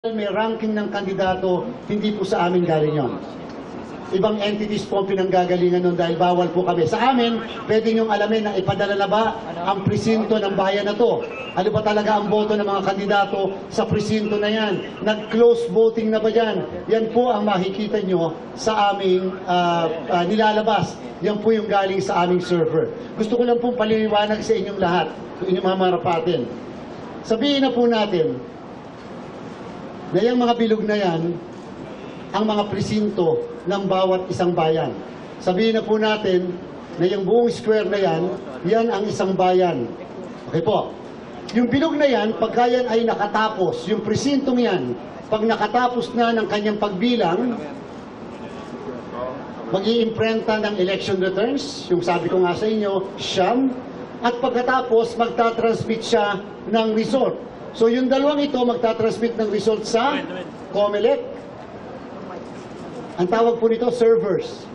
may ranking ng kandidato, hindi po sa amin galing yun. Ibang entities po ang pinanggagalingan nun dahil bawal po kami. Sa amin, pwede niyong alamin na ipadala na ba ang presinto ng bayan na to. Ano ba talaga ang boto ng mga kandidato sa presinto na yan? Nag-close voting na ba yan? Yan po ang makikita nyo sa aming nilalabas. Yan po yung galing sa aming server. Gusto ko lang pong paliliwanag sa inyong lahat, inyong mga marapatin. Sabihin na po natin, na yung mga bilog na yan, ang mga presinto ng bawat isang bayan. Sabihin na po natin na yung buong square na yan, yan ang isang bayan. Okay po. Yung bilog na yan, pagka yan ay nakatapos, yung presintong yan, pag nakatapos na ng kanyang pagbilang, mag-iimprenta ng election returns, yung sabi ko nga sa inyo, siyam, at pagkatapos, magtatransmit siya ng result. So yung dalawang ito magtatransmit ng result sa COMELEC. Ang tawag po nito, servers.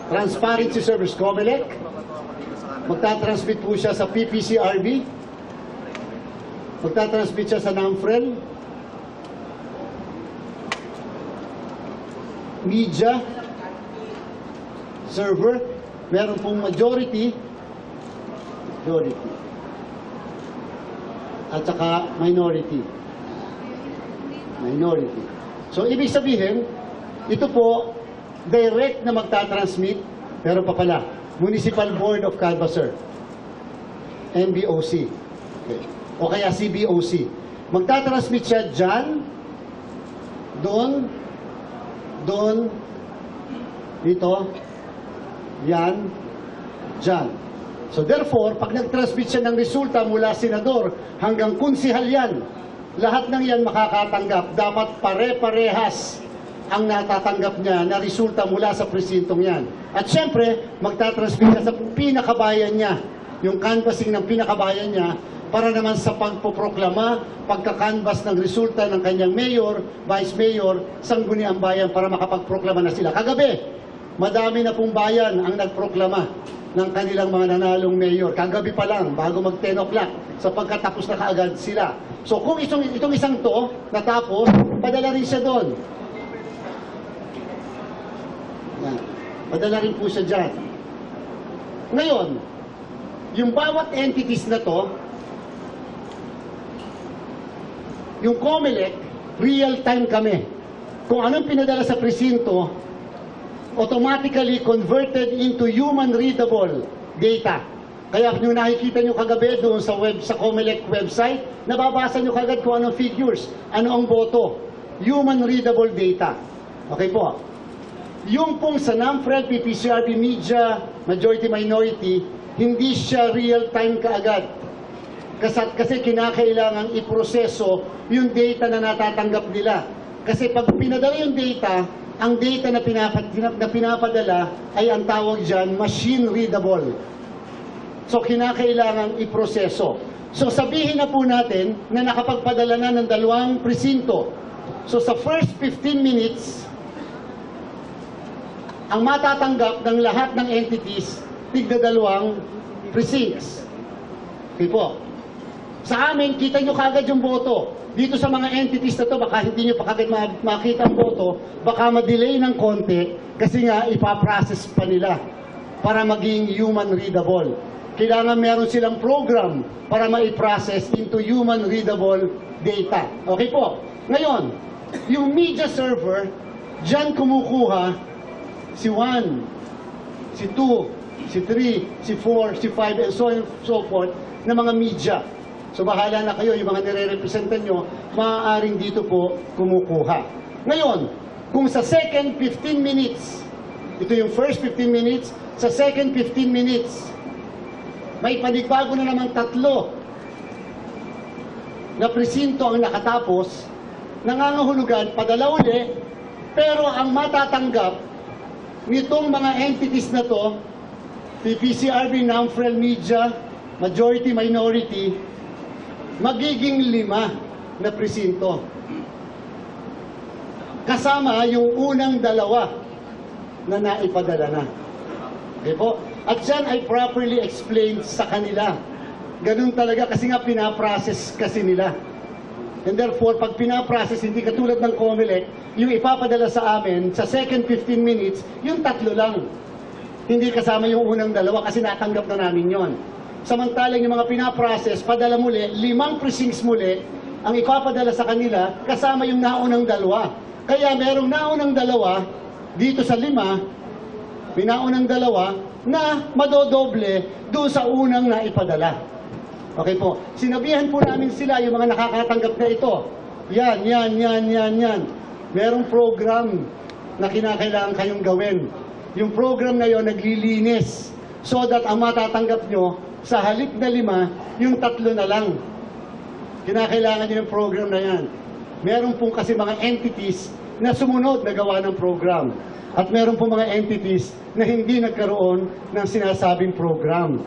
Transparency servers, COMELEC. Magtatransmit po siya sa PPCRB. Magtatransmit siya sa NAMFREL. Media server. Meron pong majority at saka minority. So, ibig sabihin, ito po, direct na magtatransmit, pero pa pala, Municipal Board of Canvasser, MBOC, okay. O kaya CBOC. Magtatransmit siya dyan, doon, dito, yan, dyan. So therefore, pag nag-transmit siya ng resulta mula senador hanggang konsihal yan, lahat ng yan makakatanggap. Dapat pare-parehas ang natatanggap niya na resulta mula sa presintong yan. At syempre, magtatransmit niya sa pinakabayan niya, yung canvassing ng pinakabayan niya, para naman sa pagpoproklama, pagkakanvas ng resulta ng kanyang mayor, vice mayor, sangguniang bayan para makapagproklama na sila. Kagabi, madami na pong bayan ang nagproklama ng kanilang mga nanalong mayor. Kagabi pa lang, bago mag 10 o'clock, sapagkat tapos na kaagad sila. So kung itong isang to, natapos, padala rin siya doon. Yan. Padala rin po siya dyan. Ngayon, yung bawat entities na to, yung COMELEC, real-time kami. Kung anong pinadala sa presinto, automatically converted into human-readable data. Kaya kung nakikita nyo kagabi doon sa COMELEC website, nababasa nyo kagad kung anong figures, ano ang boto. Human-readable data. Okay po. Yung pong sa NAMFREL, PPCRB, media, majority-minority, hindi siya real-time kaagad. Kasi kinakailangan iproseso yung data na natatanggap nila. Kasi pag pinadala yung data, ang data na pinapadala ay ang tawag dyan, machine readable. So, kinakailangan iproseso. So, sabihin na po natin na nakapagpadala na ng 2 presinto. So, sa first 15 minutes, ang matatanggap ng lahat ng entities, tigda 2 precincts. Okay po. Sa amin, kita nyo kagad yung boto. Dito sa mga entities na to, baka hindi nyo pa kagad makita ang boto, baka ma-delay ng konti kasi nga ipaprocess pa nila para maging human readable. Kailangan meron silang program para ma-process into human readable data. Okay po. Ngayon, yung media server, dyan kumukuha si 1, si 2, si 3, si 4, si 5, and so on and so forth na mga media. So bahala na kayo, yung mga nire-representan nyo, maaaring dito po kumukuha. Ngayon, kung sa second 15 minutes, ito yung first 15 minutes, sa second 15 minutes, may panigbago na namang 3 na presinto ang nakatapos, nangangahulugan, padala uli, pero ang matatanggap nitong mga entities na to, PPCRB, NAMFREL, media, majority-minority, magiging 5 na presinto. Kasama yung unang 2 na naipadala na. Okay po? At yan ay properly explained sa kanila. Ganun talaga kasi nga pinaprocess kasi nila. And therefore, pag pinaprocess, hindi katulad ng COMELEC, yung ipapadala sa amin, sa second 15 minutes, yung 3 lang. Hindi kasama yung unang 2 kasi natanggap na namin yon. Samantalang yung mga pinaprocess, padala muli, 5 precincts muli, ang ipapadala sa kanila, kasama yung naunang 2. Kaya merong naunang 2, dito sa 5, may naunang 2, na madodoble doon sa unang naipadala. Okay po. Sinabihan po namin sila, yung mga nakakatanggap na ito. Yan. Merong program na kinakailangan kayong gawin. Yung program na yon naglilinis. So that ang matatanggap nyo, sa halip na 5, yung 3 na lang. Kinakailangan nyo yung program na yan. Meron pong kasi mga entities na sumunod na gawa ng program. At meron pong mga entities na hindi nagkaroon ng sinasabing program.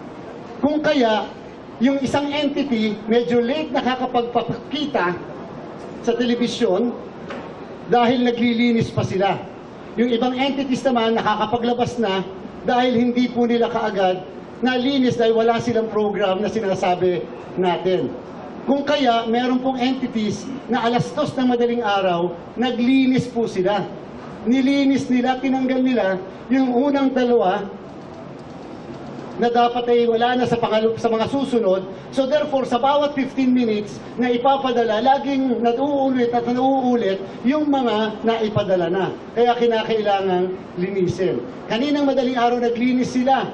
Kung kaya, yung isang entity, medyo late nakakapagpapakita sa telebisyon dahil naglilinis pa sila. Yung ibang entities naman nakakapaglabas na dahil hindi po nila kaagad nalinis dahil wala silang program na sinasabi natin. Kung kaya, meron pong entities na 2:00 ng madaling araw, naglinis po sila. Nilinis nila, tinanggal nila yung unang 2 na dapat ay wala na sa mga susunod. So therefore, sa bawat 15 minutes na ipapadala, laging nauulit at nauulit yung mga naipadala na. Kaya kinakailangang linisin. Kaninang madaling araw naglinis sila.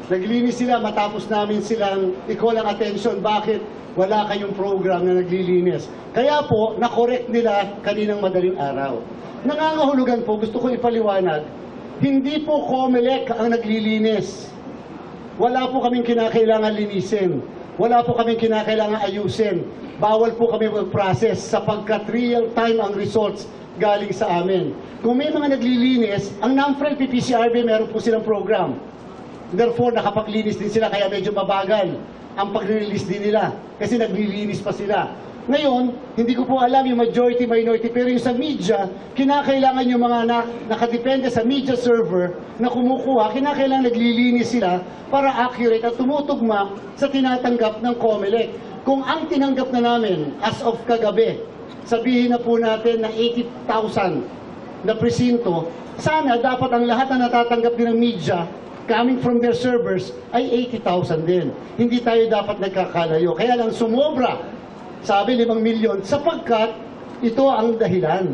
Naglinis sila matapos namin silang i-call ang attention. Bakit wala kayong program na naglilinis? Kaya po, na-correct nila kaninang madaling araw. Nangangahulugan po, gusto ko ipaliwanag, hindi po COMELEC ang naglilinis. Wala po kaming kinakailangan linisin. Wala po kaming kinakailangan ayusin. Bawal po kami mag-process sapagkat real time ang results galing sa amin. Kung may mga naglilinis, ang NAMFREL PPCRB meron po silang program. Therefore, nakapaglinis din sila kaya medyo mabagal ang pag-release din nila kasi naglilinis pa sila. Ngayon, hindi ko po alam yung majority, minority, pero yung sa media, kinakailangan yung mga nakadepende sa media server na kumukuha, kinakailangan naglilinis sila para accurate at tumutugma sa tinatanggap ng COMELEC. Kung ang tinanggap na namin as of kagabi, sabihin na po natin na 80,000 na presinto, sana dapat ang lahat na natatanggap din ng media coming from their servers ay 80,000 din. Hindi tayo dapat nagkakalayo. Kaya lang sumobra. Sabi 5 milyon, sapagkat ito ang dahilan.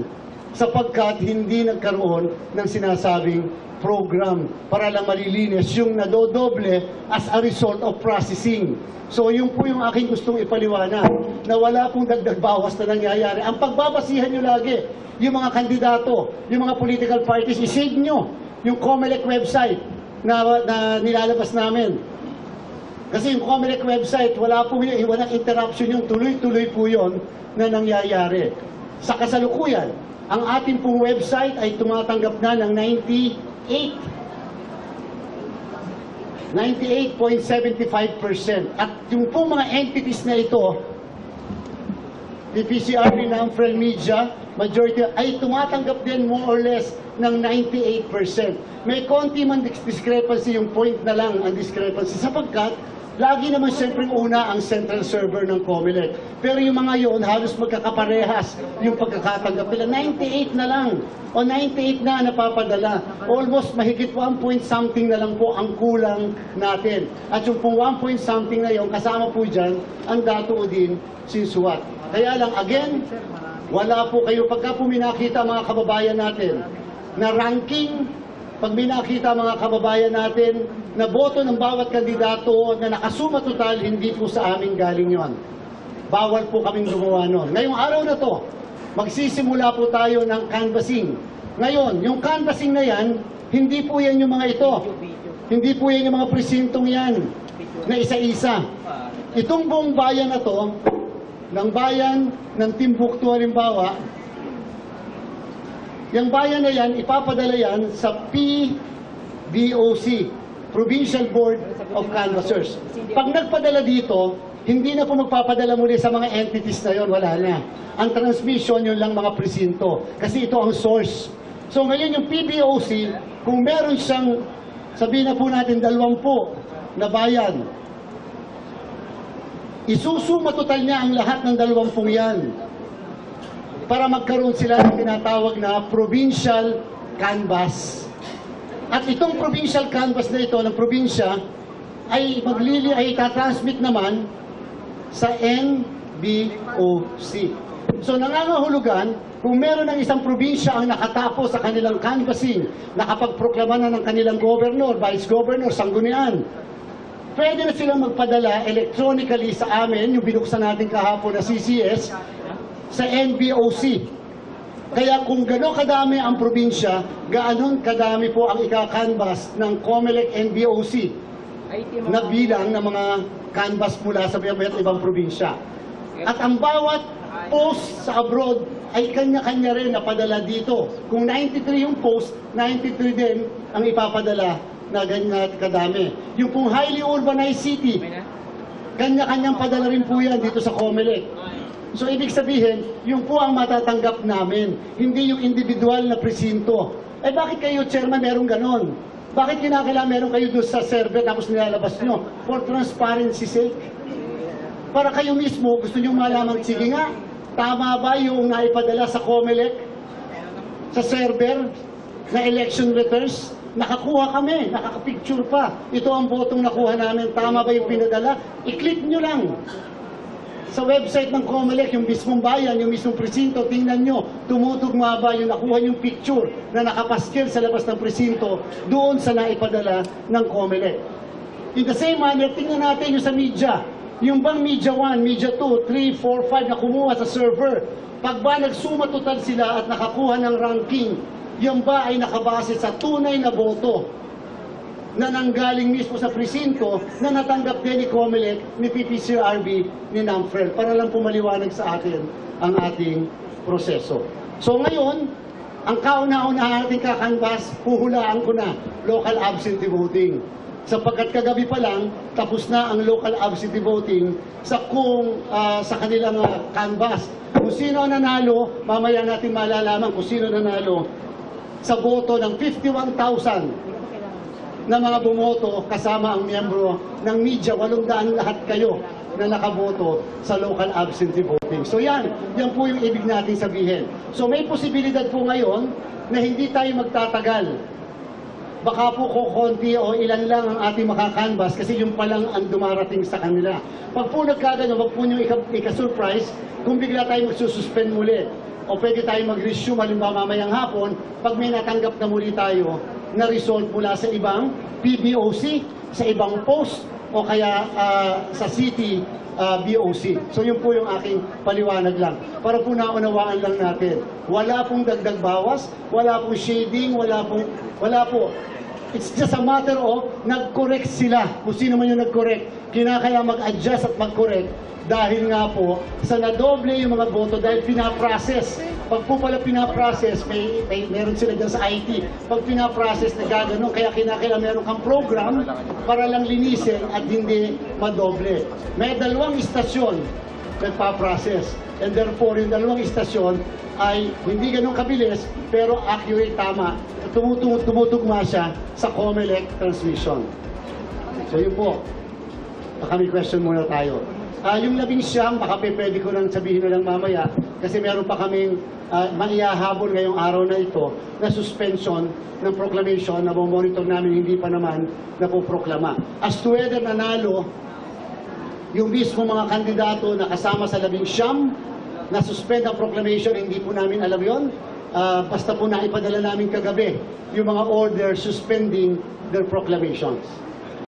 Sapagkat hindi nagkaroon ng sinasabing program para lang malilinis yung nadodoble as a result of processing. So yun po yung aking gustong ipaliwanag na wala pong dagdag bawas na nangyayari. Ang pagbabasihan nyo lagi, yung mga kandidato, yung mga political parties, isave nyo yung COMELEC website na nilalabas namin. Kasi yung COMELEC website, walang interruption yung tuloy-tuloy po yun na nangyayari. Sa kasalukuyan, ang ating pong website ay tumatanggap na ng 98.75%. At yung pong mga entities na ito, PPCRB, NAMFREL Media, majority ay tumatanggap din more or less ng 98%. May konti man discrepancy, yung point na lang ang discrepancy sapagkat lagi naman siyempre una ang central server ng COMELEC. Pero yung mga yon halos magkakaparehas yung pagkakatanggap nila. 98 na lang o 98 na napapadala. Almost mahigit 1 point something na lang po ang kulang natin. At yung pong 1 point something na yon, kasama po dyan ang Dato Udin Sinsuat. Kaya lang, again, wala po kayo. Pagka po minakita mga kababayan natin na ranking, pag minakita mga kababayan natin na boto ng bawat kandidato na nakasuma total, hindi po sa amin galing yon. Bawal po kaming gumawa nun. Ngayong araw na to, magsisimula po tayo ng canvassing. Ngayon, yung canvassing na yan, hindi po yan yung mga ito. Hindi po yan yung mga presintong yan na isa-isa. Itong buong bayan na to, ng bayan ng Timbuktu halimbawa, yung bayan na yan, ipapadala yan sa PBOC, Provincial Board of Canvassers. Pag nagpadala dito, hindi na po magpapadala muli sa mga entities na yon, wala na. Ang transmission, yun lang mga presinto. Kasi ito ang source. So ngayon yung PBOC, kung meron siyang, sabihin na po natin 20 na bayan, Isusuma total niya ang lahat ng 20 yan para magkaroon sila ng tinatawag na provincial canvas. At itong provincial canvas na ito ng probinsya ay tatransmit naman sa NBOC. So nangangahulugan, kung meron ng isang probinsya ang nakatapos sa kanilang canvassing, nakapagproklama na ng kanilang governor, vice governor, sanggunian, pwede na silang magpadala electronically sa amin, yung binuksan natin kahapon na CCS, sa NBOC. Kaya kung gano'n kadami ang probinsya, gano'n kadami po ang ika-canvas ng COMELEC NBOC na bilang ng mga canvas mula sa ibang probinsya. At ang bawat post sa abroad ay kanya-kanya rin napadala dito. Kung 93 yung post, 93 din ang ipapadala na ganyan kadami. Yung pong highly urbanized city, kanya-kanyang padala rin po yan dito sa COMELEC. So, ibig sabihin, yung po ang matatanggap namin, hindi yung individual na presinto. Eh, bakit kayo, Chairman, merong ganon? Bakit kinakailangan meron kayo doon sa server tapos nilalabas nyo? For transparency sake. Para kayo mismo, gusto nyo malaman, sige nga, tama ba yung naipadala sa COMELEC, sa server, na election returns? Nakakuha kami, nakakapicture pa. Ito ang botong nakuha namin, tama ba yung pinadala? I-click nyo lang. Sa website ng COMELEC, yung mismong bayan, yung mismong presinto, tingnan nyo, tumutugma ba yung nakuha yung picture na nakapaskil sa labas ng presinto doon sa naipadala ng COMELEC. In the same manner, tingnan natin yung sa media. Yung bang media 1, media 2, 3, 4, 5 na kumuha sa server, pag ba nagsuma total sila at nakakuha ng ranking, yung ba ay nakabase sa tunay na boto na nanggaling mismo sa presinto na natanggap din ni COMELEC, ni PPCRB, ni NAMFREL, para lang pumaliwanag sa atin ang ating proseso. So ngayon, ang kauna-unahan nating kakanvas, huhulaan ko na, local absentee voting. Sapagkat kagabi pa lang, tapos na ang local absentee voting sa kanilang canvas. Kung sino ang nanalo, mamaya natin malalaman kung sino nanalo sa boto ng 51,000 na mga bumoto kasama ang miyembro ng media, 800 lahat kayo na nakaboto sa local absentee voting. So yan po yung ibig natin sabihin. So may posibilidad po ngayon na hindi tayo magtatagal. Baka po kukunti o ilan lang ang ating makakanvas kasi yung palang ang dumarating sa kanila. Pag po nagkagano, wag po nyo ika-surprise kung bigla tayo magsususpend muli. O pwede tayo mag-resume halimbawa mamayang hapon pag may natanggap na muli tayo na result mula sa ibang PBOC, sa ibang post, o kaya sa city BOC. So yun po yung aking paliwanag lang. Para po naunawaan lang natin. Wala pong dagdag bawas, wala pong shading, wala po. It's just a matter of nag-correct sila. Kung sino man yung nag-correct, kinakaya mag-adjust at mag-correct dahil nga po sa nadoble yung mga boto dahil pinaprocess. Pag po pala pinaprocess, meron sila dyan sa IT. Pag pinaprocess na gano'n, kaya kinakaya meron kang program para lang linisin at hindi madoble. May 2 istasyon nagpa-process. And therefore, yung 2 istasyon ay hindi ganun kabilis, pero accurate, tama. Tumutugma siya sa COMELEC transmission. So yun po. Baka may question muna tayo. Yung 19, baka pwede ko nang sabihin na lang mamaya, kasi meron pa kaming maihahabol ngayong araw na ito na suspension ng proclamation na monitor namin hindi pa naman napoproklama. As to whether nanalo yung mismo mga kandidato na kasama sa 19 na suspend ang proclamation, hindi po namin alam yon. Basta po naipadala namin kagabi yung mga order suspending their proclamations.